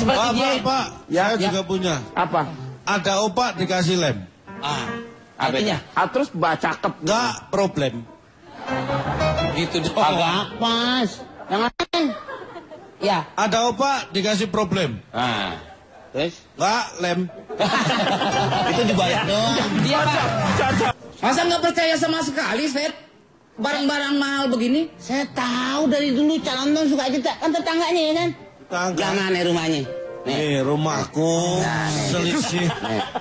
seperti dia. Pak, saya juga punya. Apa? Ada opak dikasih lem. Artinya? Terus cakep. Nggak problem. Gitu dong. Agak pas. Yang lain. Ya. Ada opak dikasih problem. Terus? Nggak lem. Itu dibayar doang. Dia Pak. Masa nggak percaya sama sekali, Fed? Barang-barang mahal begini? Saya tahu dari dulu calon suka cerita. Kan tetangganya ya kan? Jangan rumahnya. Nih rumahku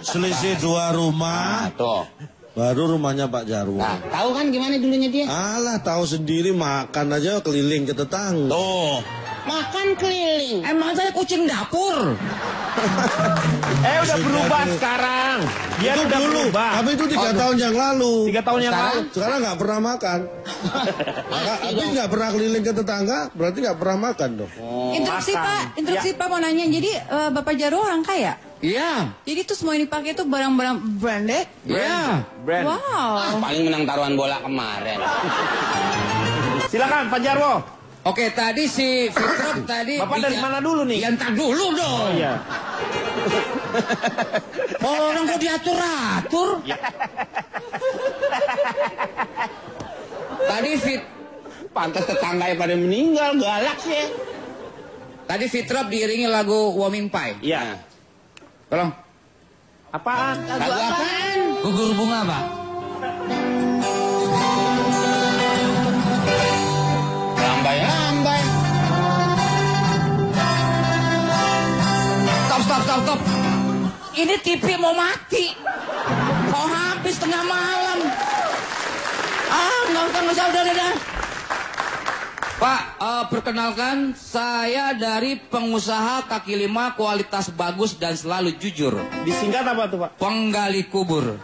selisih 2 rumah. Tuh. Baru rumahnya Pak Jarwo. Nah, tahu kan gimana dulunya dia? Alah, tahu sendiri, makan aja keliling ke tetangga. Tuh. Makan keliling. Emang saya kucing dapur. Udah berubah sekarang. Dia itu udah dulu, berubah. tapi itu 3 tahun yang lalu. 3 tahun yang lalu. Sekarang nggak pernah makan. Habis nggak pernah keliling ke tetangga, berarti nggak pernah makan dong. Instruksi Pak mau nanya. Jadi Bapak Jarwo orang kaya? Iya. Jadi tuh semua yang dipakai itu barang-barang branded? Iya. Brand. Wow. Paling menang taruhan bola kemarin. Silakan Pak Jarwo. Oke, tadi si Fitrop tadi. Bapak dari mana dulu nih? Ya ntar dulu dong. Iya. Orang kok diatur-atur. Tadi Pantas tetangganya pada meninggal, galak sih. Tadi Fitrop diiringi lagu Warming Pie. Iya. Tolong. Apaan? Lagu apaan? Gugur bunga, Pak. Lambai. Stop. Ini TV mau mati. Mau habis tengah malam. Nggak usah, udah. Pak, perkenalkan, saya dari pengusaha kaki lima kualitas bagus dan selalu jujur. Disingkat apa tuh Pak? Penggali kubur.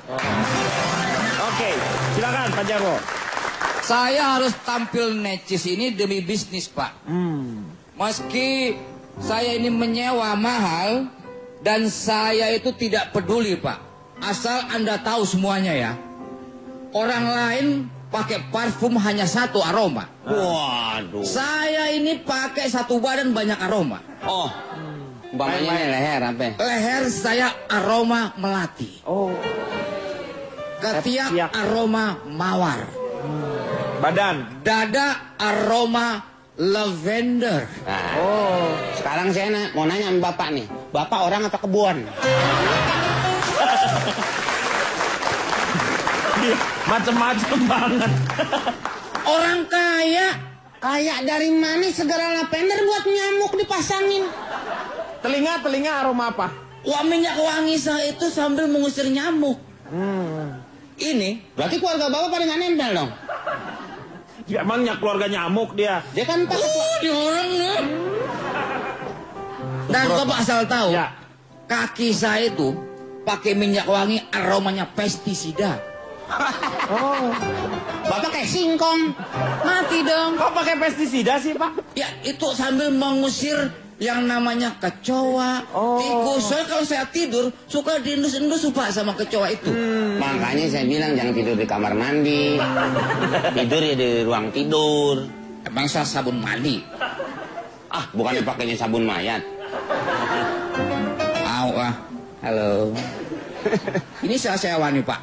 Oke, silakan Pak Jarwo. Saya harus tampil necis ini demi bisnis, Pak. Meski saya ini menyewa mahal dan saya itu tidak peduli, Pak. Asal Anda tahu semuanya ya. Orang lain pakai parfum hanya 1 aroma. Waduh. Saya ini pakai 1 badan banyak aroma. Umpamanya nih leher apa? Leher saya aroma melati. Ketiak aroma mawar. Badan. Dada aroma lavender. Sekarang saya mau nanya sama Bapak nih. Bapak orang apa kebun? Macem-macem banget. Orang kaya. Kayak dari mana segala lavender buat nyamuk dipasangin? Telinga aroma apa? Wah, minyak wangi saya itu sambil mengusir nyamuk. Ini Berarti keluarga Bapak pada nggak nempel dong? Ya, emangnya keluarga nyamuk dia. Dia kan pakai. di orang nih. Dan Bapak asal tahu, Ya. kaki saya itu pakai minyak wangi aromanya pestisida. Bapak kayak singkong. Mati dong. Kok pakai pestisida sih Pak? Ya, itu sambil mengusir yang namanya kecoa, tikus. Soalnya kalau saya tidur, suka diendus-endus Pak sama kecoa itu. Makanya saya bilang jangan tidur di kamar mandi. Tidur ya di ruang tidur. Emang saya sabun mandi? Bukannya pakainya sabun mayat. Halo. Ini saya sewa nih Pak.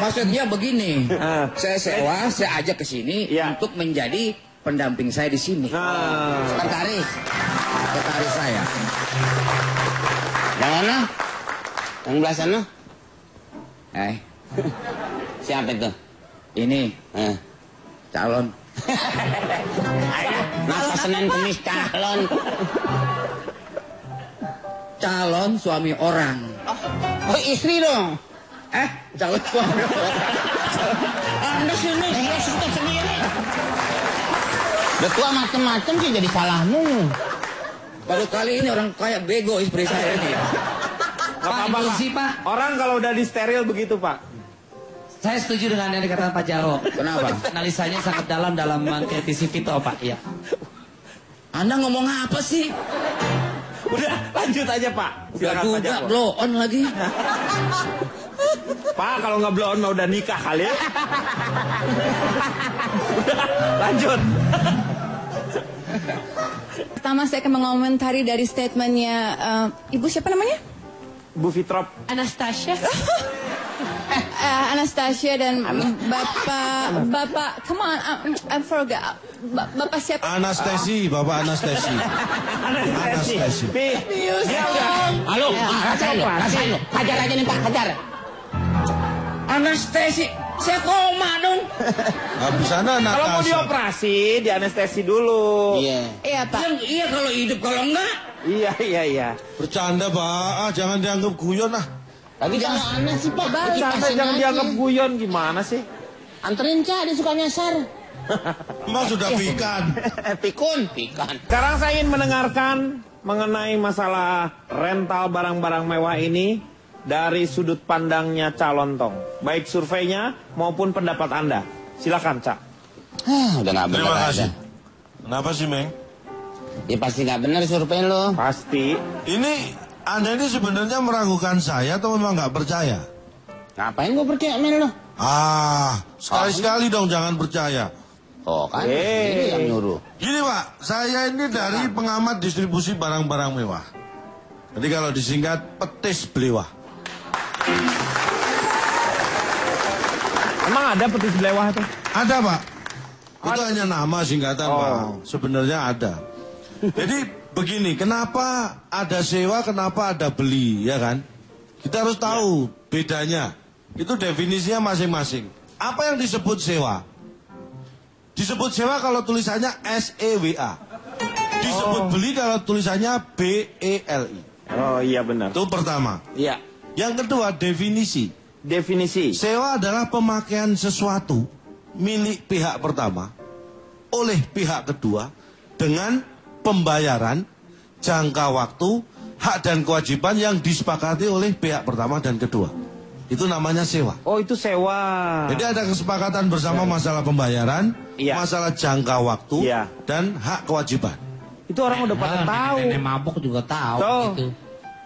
Maksudnya begini, saya sewa, saya ajak ke sini untuk menjadi pendamping saya di sini. Sekretaris saya. Yang mana? Yang belah sana? Siapa itu? Ini calon. Masa Senin Kemis calon? Calon suami orang. Istri dong. Calon suami orang. Anda sini, Dia suka sendiri. Udah tua macem-macem sih jadi salahmu. baru kali ini orang kayak bego istri saya ini. Pak, Pak. Orang kalau udah di steril begitu Pak. Saya setuju dengan yang dikatakan Pak Jarwo. Kenapa? Analisanya sangat dalam mengkritisi Vito, Pak. Iya. Anda ngomong apa sih? Udah, lanjut aja Pak. Silakan Pak Juga Jarwo. blow on lagi. Pak, kalau nggak blow on mah udah nikah kali ya. Udah, lanjut. Pertama saya akan mengomentari dari statementnya Ibu siapa namanya? Bu Fitrop. Anastasia. Anastasia dan Bapak, come on, I forgot. Bapak siapa? Anastasi, Bapak Anastasi. Anastasi. Dia udah. Halo, rasain lo. Hajar aja nih Pak, hajar. Anestesi, saya koma dong. Habis sana Kalau mau Natasha. dioperasi, di anestesi dulu. Iya. Iya Pak. Iya kalau hidup, kalau enggak. Iya. Bercanda Pak, jangan dianggap guyon ah. Tapi jangan aneh sih Pak. Sampai jangan dianggap guyon gimana sih? Anterin Cak, dia suka nyasar. Emang sudah pikan. Pikun. Sekarang saya ingin mendengarkan mengenai masalah rental barang-barang mewah ini dari sudut pandangnya calon tong. Baik surveinya maupun pendapat Anda. Silakan, Cak. Udah nggak benar. Terima kasih. Kenapa sih, Meng? Ya pasti nggak benar survei lo. Pasti. Ini Anda ini sebenarnya meragukan saya atau memang nggak percaya? Ngapain gue percaya men lo? Sekali-sekali dong jangan percaya. Oh kan, ini yang nyuruh. Gini Pak, saya ini dari pengamat distribusi barang-barang mewah. Jadi kalau disingkat petis belewah. Emang ada petis belewah itu? Ada Pak. Itu hanya nama singkatan Pak. Sebenarnya ada. Jadi begini, kenapa ada sewa, kenapa ada beli, ya kan? Kita harus tahu bedanya. Itu definisinya masing-masing. Apa yang disebut sewa? Disebut sewa kalau tulisannya S-E-W-A. Disebut beli kalau tulisannya B-E-L-I. Oh iya benar. Itu pertama. Iya. Yang kedua, definisi. Definisi. Sewa adalah pemakaian sesuatu milik pihak pertama oleh pihak kedua dengan pembayaran, jangka waktu, hak dan kewajiban yang disepakati oleh pihak pertama dan kedua. Itu namanya sewa. Oh itu sewa. Jadi ada kesepakatan bersama masalah pembayaran, Iya. masalah jangka waktu, Iya. dan hak kewajiban. Itu orang udah pada tahu. Nenek mabuk juga tahu Tuh. gitu.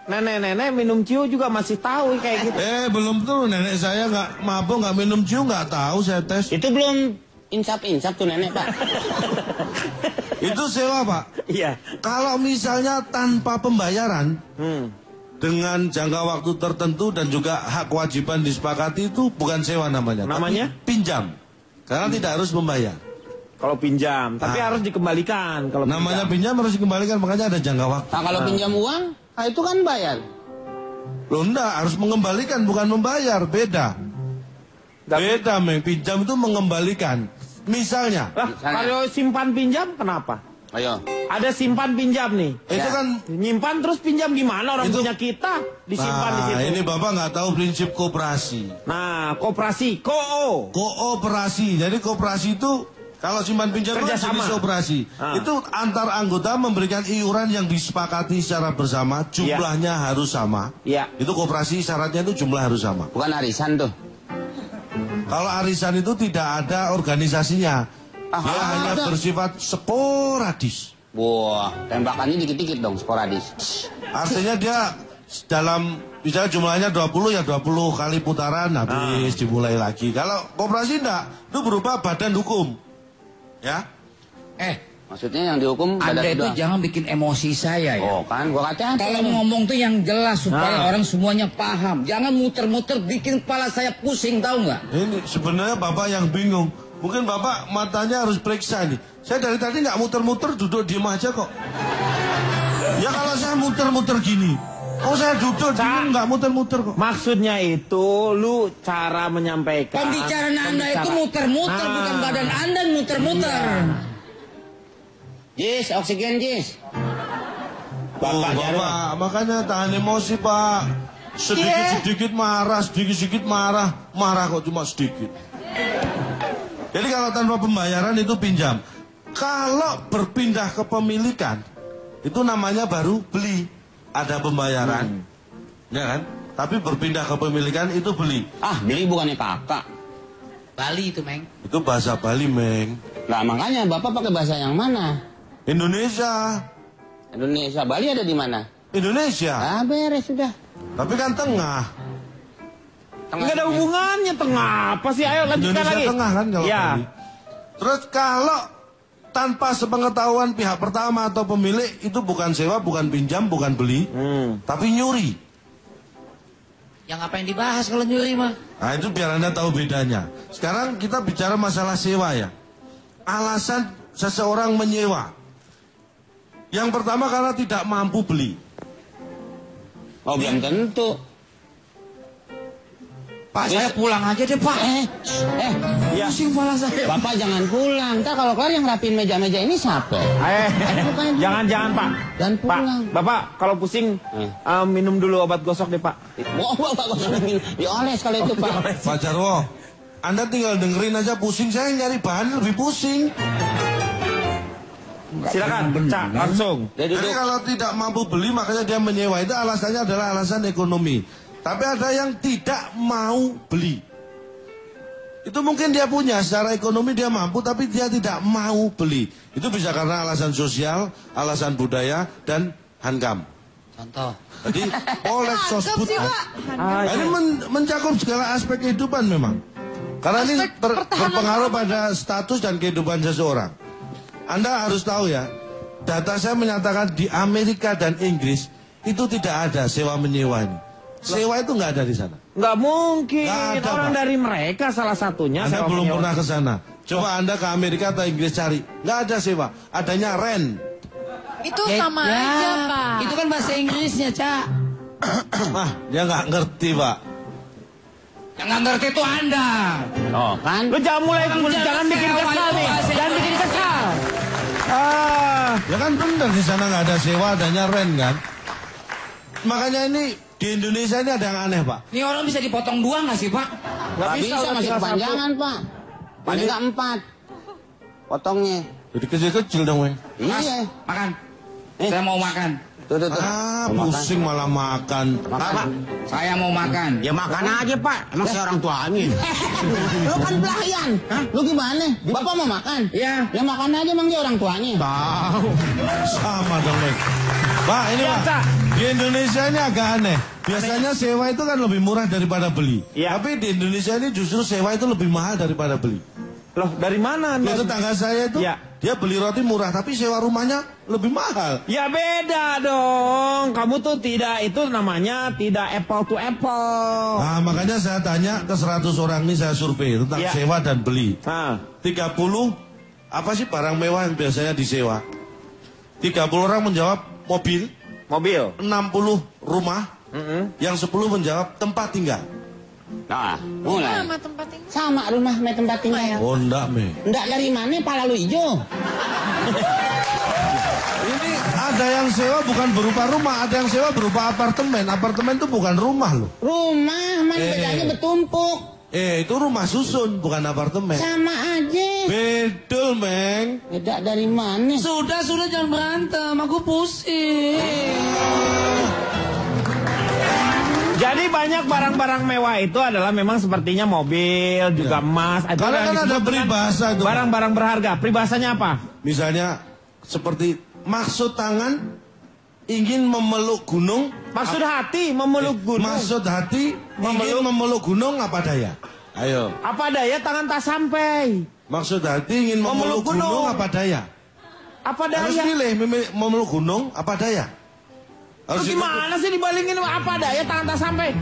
Nenek-nenek minum ciu juga masih tahu kayak gitu. Belum tuh nenek saya nggak mabuk, nggak minum ciu, nggak tahu saya tes. Itu belum insap-insap tuh nenek Pak. Itu sewa Pak. Iya. Kalau misalnya tanpa pembayaran, dengan jangka waktu tertentu dan juga hak kewajiban disepakati itu bukan sewa namanya. Namanya? Tapi pinjam. Karena tidak harus membayar. Kalau pinjam, tapi harus dikembalikan. Kalau Namanya pinjam harus dikembalikan, makanya ada jangka waktu. Nah kalau pinjam uang, itu kan bayar. Loh enggak, harus mengembalikan bukan membayar, beda. Beda, Meng. Pinjam itu mengembalikan. Misalnya, Lah, kalau simpan pinjam kenapa? Ayo. Ada simpan pinjam nih. itu kan Nyimpan terus pinjam gimana? Orang Itu- punya kita disimpan di situ. ini Bapak nggak tahu prinsip koperasi. Nah, koperasi, ko. Kooperasi. Jadi koperasi itu kalau simpan pinjam itu Kerjasama. jenis operasi. Itu antar anggota memberikan iuran yang disepakati secara bersama, jumlahnya harus sama. Iya. Itu koperasi syaratnya itu jumlah harus sama. Bukan arisan tuh. Kalau arisan itu tidak ada organisasinya. Dia hanya bersifat sporadis. Wah, tembakannya dikit-dikit dong, sporadis. Artinya dia dalam misalnya jumlahnya 20 ya 20 kali putaran habis dimulai lagi. Kalau koperasi enggak, itu berupa badan hukum. Ya. Maksudnya yang dihukum Anda badan itu doang. jangan bikin emosi saya ya. Oh kan, gua kata Kalau ngomong tuh yang jelas supaya orang semuanya paham. Jangan muter-muter bikin kepala saya pusing, tahu nggak? Ini sebenarnya Bapak yang bingung. Mungkin Bapak matanya harus periksa nih. Saya dari tadi nggak muter-muter, duduk diem aja kok. Ya kalau saya muter-muter gini. Oh saya duduk diem nggak muter-muter kok. Maksudnya itu lu cara menyampaikan. Pembicaraan Anda itu muter-muter, bukan badan Anda yang muter-muter. Jis, oksigen Jis. Bapak, makanya tahan emosi Pak. Sedikit-sedikit marah, sedikit-sedikit marah. Marah kok cuma sedikit. Jadi kalau tanpa pembayaran itu pinjam. Kalau berpindah kepemilikan, itu namanya baru beli. Ada pembayaran, ya kan? Tapi berpindah kepemilikan itu beli. Ah, beli bukannya kakak. Bali itu, Meng. Itu bahasa Bali, Meng. Nah makanya Bapak pakai bahasa yang mana? Indonesia. Indonesia, Bali ada di mana? Indonesia. Ah beres sudah. Tapi kan tengah. Nggak ada hubungannya tengah apa sih? Ayo lanjutkan Indonesia lagi. tengah kan kalau Ya. Bali. Terus kalau tanpa sepengetahuan pihak pertama atau pemilik, itu bukan sewa, bukan pinjam, bukan beli, tapi nyuri. Yang ngapain dibahas kalau nyuri mah? Nah itu biar Anda tahu bedanya. Sekarang kita bicara masalah sewa ya. Alasan seseorang menyewa. Yang pertama karena tidak mampu beli. Oh, belum tentu. Pak, saya pulang aja deh, Pak. Ya. Pusing kepala saya. Bapak jangan pulang. Ntar kalau kelar yang rapiin meja-meja ini siapa? Jangan Pak. Dan Pak, pulang. Bapak kalau pusing minum dulu obat gosok deh Pak. Oh, Bapak dioles kalau itu, Pak. Pak Jarwo, Anda tinggal dengerin aja pusing, saya nyari bahan lebih pusing. Silakan, Cak, langsung. Jadi kalau tidak mampu beli makanya dia menyewa, itu alasannya adalah alasan ekonomi. Tapi ada yang tidak mau beli. Itu mungkin dia punya, secara ekonomi dia mampu tapi dia tidak mau beli. Itu bisa karena alasan sosial, alasan budaya, dan hankam. Contoh. Jadi oleh sosbud. Ini mencakup segala aspek kehidupan memang. Karena ini berpengaruh pada status dan kehidupan seseorang. Anda harus tahu ya, data saya menyatakan di Amerika dan Inggris itu tidak ada sewa menyewa ini. Sewa itu nggak ada di sana. Nggak mungkin. Nggak ada, Orang Pak. dari mereka salah satunya. Anda sewa belum menyewa. pernah ke sana. Coba Anda ke Amerika atau Inggris cari, nggak ada sewa, adanya rent. Itu sama aja, Pak. Itu kan bahasa Inggrisnya, Cak. Dia nggak ngerti, Pak. Yang nggak ngerti itu Anda. Oh, kan? Lu jangan mulai, jangan bikin kesal nih. Jangan bikin kesal. Ya kan benar di sana nggak ada sewa, adanya rent kan. Makanya ini di Indonesia ini ada yang aneh, Pak. Ini orang bisa dipotong dua nggak sih, Pak? Nggak Bisa udah masih tinggal kepanjangan, Pak. Paling nggak 4. Potongnya. Jadi kecil-kecil dong, Weng. Mas, Iya. makan. Saya mau makan. Tuh. Mau makan. Pusing malah makan. Pak. Saya mau makan. Ya makan aja Pak, emang saya orang tuanya. Lu kan pelayan. Lu gimana? Bapak mau makan? Iya. Ya makan aja emang dia orang tuanya. Tahu. Sama dong, Weng. Pak, ini Pak. Biasa. Di Indonesia ini agak aneh. Biasanya sewa itu kan lebih murah daripada beli. Iya. Tapi di Indonesia ini justru sewa itu lebih mahal daripada beli. Loh, dari mana Anda? Itu tetangga saya itu, Ya. dia beli roti murah, tapi sewa rumahnya lebih mahal. Ya beda dong. Kamu tuh tidak, itu namanya tidak apple to apple. Nah, makanya saya tanya ke 100 orang ini, saya survei tentang Ya. sewa dan beli. Nah, 30, apa sih barang mewah yang biasanya disewa? 30 orang menjawab mobil, mobil. 60 rumah, yang 10 menjawab tempat tinggal. Nah, mulai. Sama tempat ini. Sama rumah sama tempat tinggal. Oh, enggak, Me. Enggak dari mana pala lu hijau? Ini ada yang sewa bukan berupa rumah, ada yang sewa berupa apartemen. Apartemen itu bukan rumah loh. Rumah, mana bedanya bertumpuk. Itu rumah susun, bukan apartemen. Sama aja. Betul, Meng. Beda dari mana? Sudah, jangan berantem. Aku pusing. Jadi banyak barang-barang mewah itu adalah memang sepertinya mobil, juga emas. Itu Karena yang kan ada disebut dengan peribahasa itu. barang-barang berharga. Peribahasanya apa? Misalnya seperti maksud tangan ingin memeluk gunung. Maksud hati memeluk gunung. Maksud hati ingin memeluk gunung apa daya? Ayo. Apa daya tangan tak sampai? Maksud hati ingin memeluk gunung apa daya? Apa Harus daya? pilih memeluk gunung apa daya. Lu Harus gimana sih dibalingin apa daya tangan tak sampai?